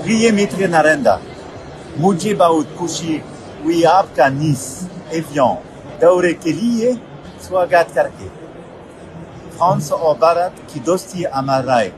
प्रिय मित्र नरेंद्र, मुझे बहुत खुशी हुई आपका निस एवियन दौरे के लिए स्वागत करके। फ्रांस और भारत की दोस्ती अमर रहे।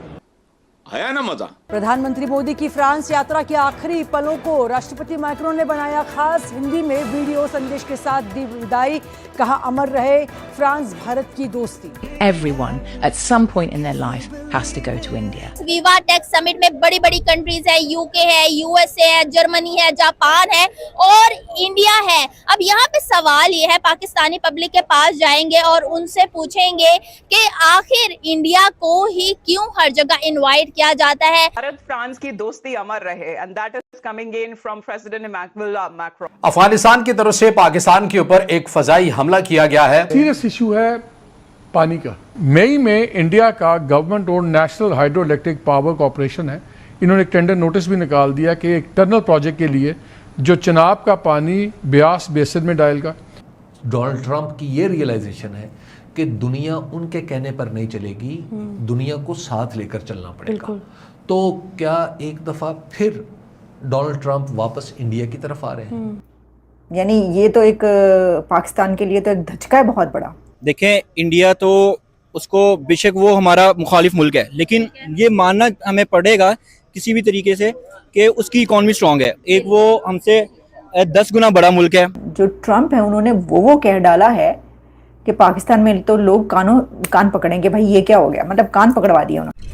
आया ना मजा। प्रधानमंत्री मोदी की फ्रांस यात्रा के आखिरी पलों को राष्ट्रपति मैक्रोन ने बनाया खास। हिंदी में वीडियो संदेश के साथ दी विदाई। कहा, अमर रहे फ्रांस भारत की दोस्ती। Everyone at some point in their life has to go to India. विवा टेक समिट में बड़ी बड़ी कंट्रीज है, यूके है, यूएसए है, जर्मनी है, जापान है और इंडिया है। अब यहाँ पे सवाल ये है, पाकिस्तानी पब्लिक के पास जाएंगे और उनसे पूछेंगे कि आखिर इंडिया को ही क्यों हर जगह इनवाइट किया जाता है। भारत फ्रांस की दोस्ती अमर रहे and that is coming in from President Emmanuel Macron. Afghanistan की तरफ से पाकिस्तान के ऊपर एक फजाई हमला किया गया है। सीरियस इशू है पानी का। मई में इंडिया का government own national hydro electric power corporation है, इन्होंने एक टेंडर नोटिस भी निकाल दिया कि एक टनल प्रोजेक्ट के लिए जो चिनाब का पानी ब्यास बेसिन में डालेगा। डोनाल्ड ट्रंप की ये रियलाइजेशन है कि दुनिया उनके कहने पर नहीं चलेगी, दुनिया को साथ लेकर चलना पड़ेगा। तो क्या एक दफा फिर डोनाल्ड ट्रंप वापस इंडिया की तरफ आ रहे हैं? यानी ये तो एक पाकिस्तान के लिए तो एक धचका है बहुत बड़ा। देखें, इंडिया तो उसको बेशक वो हमारा मुखालिफ मुल्क है, लेकिन ये मानना हमें पड़ेगा किसी भी तरीके से कि उसकी इकॉनमी स्ट्रांग है। एक वो हमसे 10 गुना बड़ा मुल्क है। जो ट्रंप है उन्होंने वो कह डाला है कि पाकिस्तान में तो लोग कान पकड़ेंगे। भाई ये क्या हो गया, मतलब कान पकड़वा दिया उन्होंने।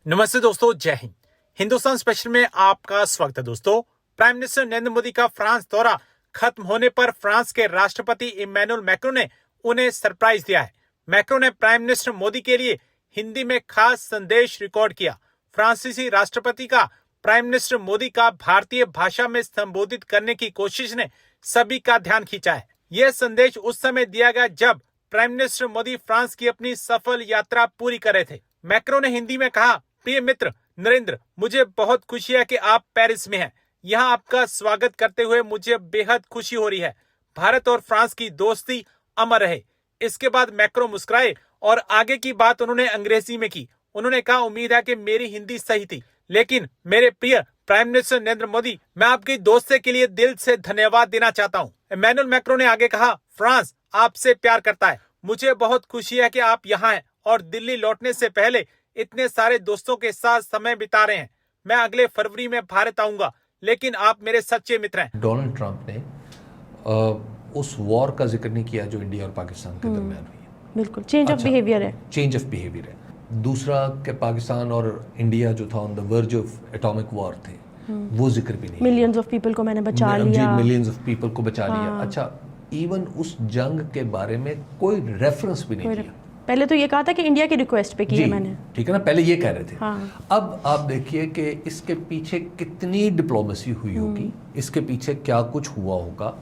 नमस्ते दोस्तों, जय हिंद। हिंदुस्तान स्पेशल में आपका स्वागत है। दोस्तों, प्राइम मिनिस्टर नरेंद्र मोदी का फ्रांस दौरा खत्म होने पर फ्रांस के राष्ट्रपति इमैनुअल मैक्रोन ने उन्हें सरप्राइज दिया है। मैक्रोन ने प्राइम मिनिस्टर मोदी के लिए हिंदी में खास संदेश रिकॉर्ड किया। फ्रांसीसी राष्ट्रपति का प्राइम मिनिस्टर मोदी का भारतीय भाषा में संबोधित करने की कोशिश ने सभी का ध्यान खींचा है। यह संदेश उस समय दिया गया जब प्राइम मिनिस्टर मोदी फ्रांस की अपनी सफल यात्रा पूरी कर रहे थे। मैक्रोन ने हिंदी में कहा, प्रिय मित्र नरेंद्र, मुझे बहुत खुशी है कि आप पेरिस में हैं। यहाँ आपका स्वागत करते हुए मुझे बेहद खुशी हो रही है। भारत और फ्रांस की दोस्ती अमर रहे। इसके बाद मैक्रोन मुस्कुराए और आगे की बात उन्होंने अंग्रेजी में की। उन्होंने कहा, उम्मीद है कि मेरी हिंदी सही थी, लेकिन मेरे प्रिय प्राइम मिनिस्टर नरेंद्र मोदी, मैं आपकी दोस्ती के लिए दिल से धन्यवाद देना चाहता हूँ। इमैनुअल मैक्रोन ने आगे कहा, फ्रांस आपसे प्यार करता है। मुझे बहुत खुशी है कि आप यहाँ हैं और दिल्ली लौटने से पहले इतने सारे दोस्तों के साथ समय बिता रहे हैं। मैं अगले फरवरी में भारत आऊंगा, लेकिन आप मेरे सच्चे मित्र हैं। डोनाल्ड ट्रंप ने उस वॉर का जिक्र नहीं किया जो इंडिया और पाकिस्तान के दरमियान हुई है। बिल्कुल चेंज ऑफ बिहेवियर है। चेंज ऑफ बिहेवियर है। दूसरा कि पाकिस्तान और इंडिया जो था on the verge of atomic war थे, वो जिक्र भी नहीं। मिलियंस ऑफ पीपल को मैंने बचा लिया। मिलियंस ऑफ पीपल को बचा लिया। अच्छा, इवन उस जंग के बारे में कोई रेफरेंस भी नहीं किया। पहले तो ये कहा था कि इंडिया की रिक्वेस्ट पे की है मैंने। ठीक है ना, पहले ये कह रहे थे। हाँ। अब आप देखिए कि इसके पीछे कितनी डिप्लोमेसी हुई होगी, इसके पीछे क्या कुछ हुआ होगा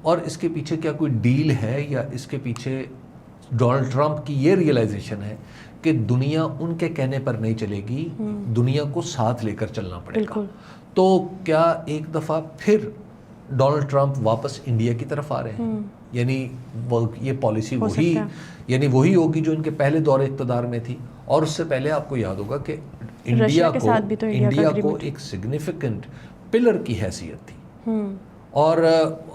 और इसके पीछे क्या कोई डील है, या इसके पीछे डोनाल्ड ट्रंप की ये रियलाइजेशन है कि दुनिया उनके कहने पर नहीं चलेगी, दुनिया को साथ लेकर चलना पड़ेगा। तो क्या एक दफा फिर डोनाल्ड ट्रंप वापस इंडिया की तरफ आ रहे हैं? यानी ये पॉलिसी वही होगी जो इनके पहले दौरे इक़्तिदार में थी। और उससे पहले आपको याद होगा कि इंडिया को एक सिग्निफिकेंट पिलर की हैसियत थी और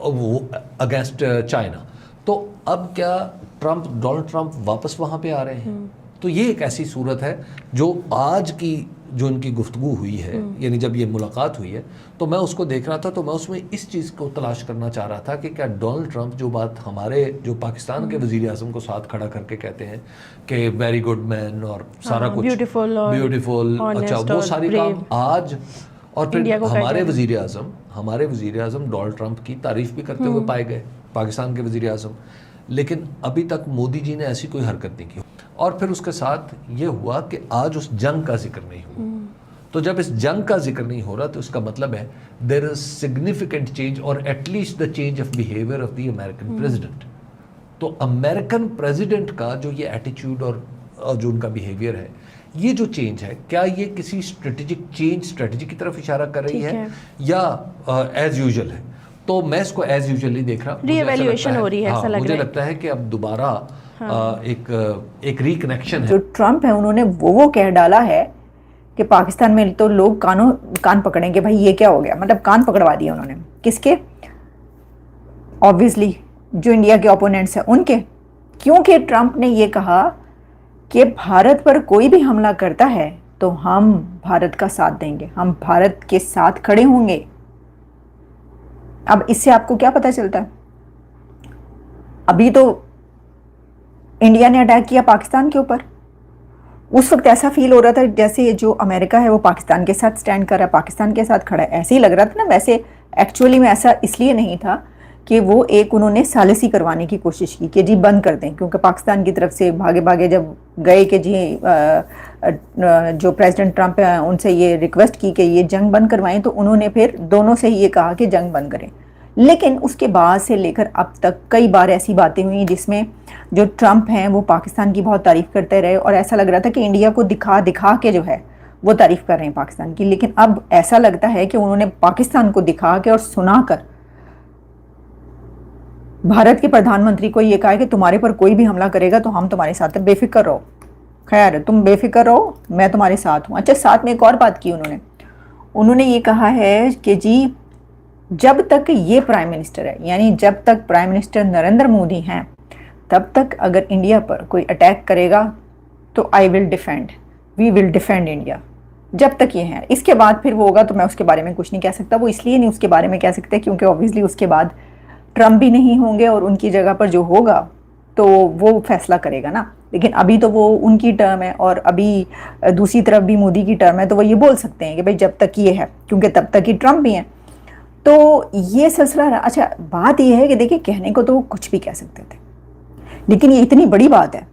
वो अगेंस्ट चाइना। तो अब क्या डोनाल्ड ट्रंप वापस वहाँ पे आ रहे हैं? तो ये एक ऐसी सूरत है जो आज की जो इनकी गुफ्तगू हुई है, यानी जब ये मुलाकात हुई है, तो मैं उसको देख रहा था, तो मैं उसमें इस चीज़ को तलाश करना चाह रहा था कि क्या डोनाल्ड ट्रंप जो बात हमारे जो पाकिस्तान के वज़ीर आज़म को साथ खड़ा करके कहते हैं कि वेरी गुड मैन और सारा कुछ ब्यूटीफुल, अच्छा, वो सारी काम आज और फिर हमारे वज़ीर आज़म डोनाल्ड ट्रंप की तारीफ भी करते हुए पाए गए, पाकिस्तान के वज़ीर आज़म। लेकिन अभी तक मोदी जी ने ऐसी कोई हरकत नहीं की। और फिर उसके साथ ये हुआ कि आज उस जंग का जिक्र नहीं हुआ। तो जब इस जंग का जिक्र नहीं हो रहा, तो इसका मतलब है देयर इज सिग्निफिकेंट चेंज और at least the change of behaviour of the American president. तो अमेरिकन प्रेसिडेंट का जो ये एटीट्यूड और जो उनका बिहेवियर है, ये जो चेंज है, क्या ये किसी स्ट्रेटेजी की तरफ इशारा कर रही है या एज यूजुअल है? तो मैं इसको एज यूजुअली देख रहा हूँ। रीएवैल्यूएशन हो रही है, ऐसा लग रहा है। मुझे लगता है कि अब दोबारा एक रिकनेक्शन है। जो ट्रंप है उन्होंने वो कह डाला है कि पाकिस्तान में तो लोग कान पकड़ेंगे, भाई ये क्या हो गया, मतलब कान पकड़वा दिए उन्होंने। किसके? ऑब्वियसली जो इंडिया के ओपोनेंट्स हैं उनके, क्योंकि ट्रंप ने ये कहा कि भारत पर कोई भी हमला करता है तो हम भारत का साथ देंगे, हम भारत के साथ खड़े होंगे। अब इससे आपको क्या पता चलता है? अभी तो इंडिया ने अटैक किया पाकिस्तान के ऊपर, उस वक्त ऐसा फील हो रहा था जैसे जो अमेरिका है वो पाकिस्तान के साथ स्टैंड कर रहा है, पाकिस्तान के साथ खड़ा है, ऐसे ही लग रहा था ना। वैसे एक्चुअली में ऐसा इसलिए नहीं था कि वो एक उन्होंने सालिसी करवाने की कोशिश की कि जी बंद कर दें, क्योंकि पाकिस्तान की तरफ से भागे भागे जब गए कि जी जो प्रेसिडेंट ट्रंप है उनसे ये रिक्वेस्ट की कि ये जंग बंद करवाएं, तो उन्होंने फिर दोनों से ही ये कहा कि जंग बंद करें। लेकिन उसके बाद से लेकर अब तक कई बार ऐसी बातें हुई जिसमें जो ट्रंप हैं वो पाकिस्तान की बहुत तारीफ़ करते रहे और ऐसा लग रहा था कि इंडिया को दिखा दिखा के जो है वो तारीफ़ कर रहे हैं पाकिस्तान की। लेकिन अब ऐसा लगता है कि उन्होंने पाकिस्तान को दिखा के और सुना कर भारत के प्रधानमंत्री को ये कहा है कि तुम्हारे पर कोई भी हमला करेगा तो हम तुम्हारे साथ हैं, बेफिक्र रहो, खैर तुम बेफिक्र रहो, मैं तुम्हारे साथ हूँ। अच्छा, साथ में एक और बात की उन्होंने ये कहा है कि जी जब तक ये प्राइम मिनिस्टर है, यानी जब तक प्राइम मिनिस्टर नरेंद्र मोदी हैं, तब तक अगर इंडिया पर कोई अटैक करेगा तो I will defend, we will defend India, जब तक ये है। इसके बाद फिर वो होगा तो मैं उसके बारे में कुछ नहीं कह सकता। वो इसलिए नहीं उसके बारे में कह सकते क्योंकि ऑब्वियसली उसके बाद ट्रंप भी नहीं होंगे और उनकी जगह पर जो होगा तो वो फैसला करेगा ना। लेकिन अभी तो वो उनकी टर्म है और अभी दूसरी तरफ भी मोदी की टर्म है, तो वो ये बोल सकते हैं कि भाई जब तक ये है, क्योंकि तब तक ही ट्रंप भी हैं। तो ये सिलसिला रहा। अच्छा, बात ये है कि देखिए कहने को तो वो कुछ भी कह सकते थे, लेकिन ये इतनी बड़ी बात है,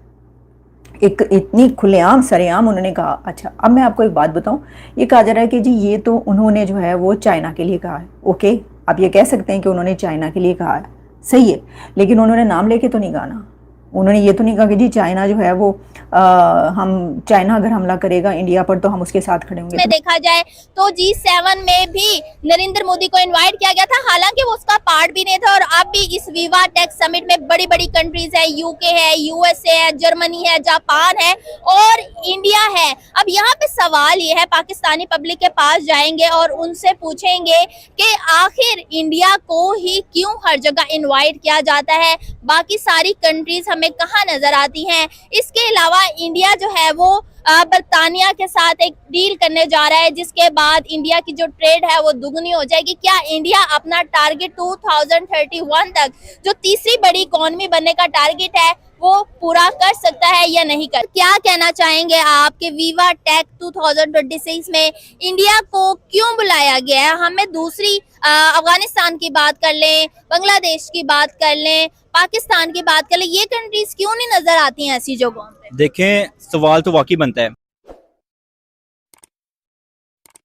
एक इतनी खुलेआम सरेआम उन्होंने कहा। अच्छा, अब मैं आपको एक बात बताऊं, ये कहा जा रहा है कि जी ये तो उन्होंने जो है वो चाइना के लिए कहा है। ओके, आप ये कह सकते हैं कि उन्होंने चाइना के लिए कहा है, सही है, लेकिन उन्होंने नाम लेके तो नहीं कहा ना। उन्होंने ये तो नहीं कहा कि जी चाइना जो है वो हम चाइना अगर हमला करेगा इंडिया पर तो हम उसके साथ खड़े होंगे। में देखा जाए तो G7 में भी नरेंद्र मोदी को इनवाइट किया गया था, हालांकि वो उसका पार्ट भी नहीं था। और अब भी इस विवा टेक समिट में बड़ी बड़ी कंट्रीज है, यूके है, यूएसए है, जर्मनी है, जापान है और इंडिया है। अब यहाँ पे सवाल ये है, पाकिस्तानी पब्लिक के पास जाएंगे और उनसे पूछेंगे कि आखिर इंडिया को ही क्यों हर जगह इन्वाइट किया जाता है, बाकी सारी कंट्रीज हमें कहाँ नजर आती हैं। इसके अलावा इंडिया जो है वो बर्तानिया के साथ एक डील करने जा रहा है, जिसके बाद इंडिया की जो ट्रेड है वो दुगनी हो जाएगी। क्या इंडिया अपना टारगेट 2031 तक जो तीसरी बड़ी इकोनॉमी बनने का टारगेट है वो पूरा कर सकता है या नहीं कर? क्या कहना चाहेंगे आप कि विवा टेक 2026 में इंडिया को क्यों बुलाया गया है? हमें दूसरी अफगानिस्तान की बात कर लें, बांग्लादेश की बात कर लें, पाकिस्तान की बात कर लें, ये कंट्रीज क्यों नहीं नजर आती हैं ऐसी जगहों पे? देखें, सवाल तो वाकई बनता है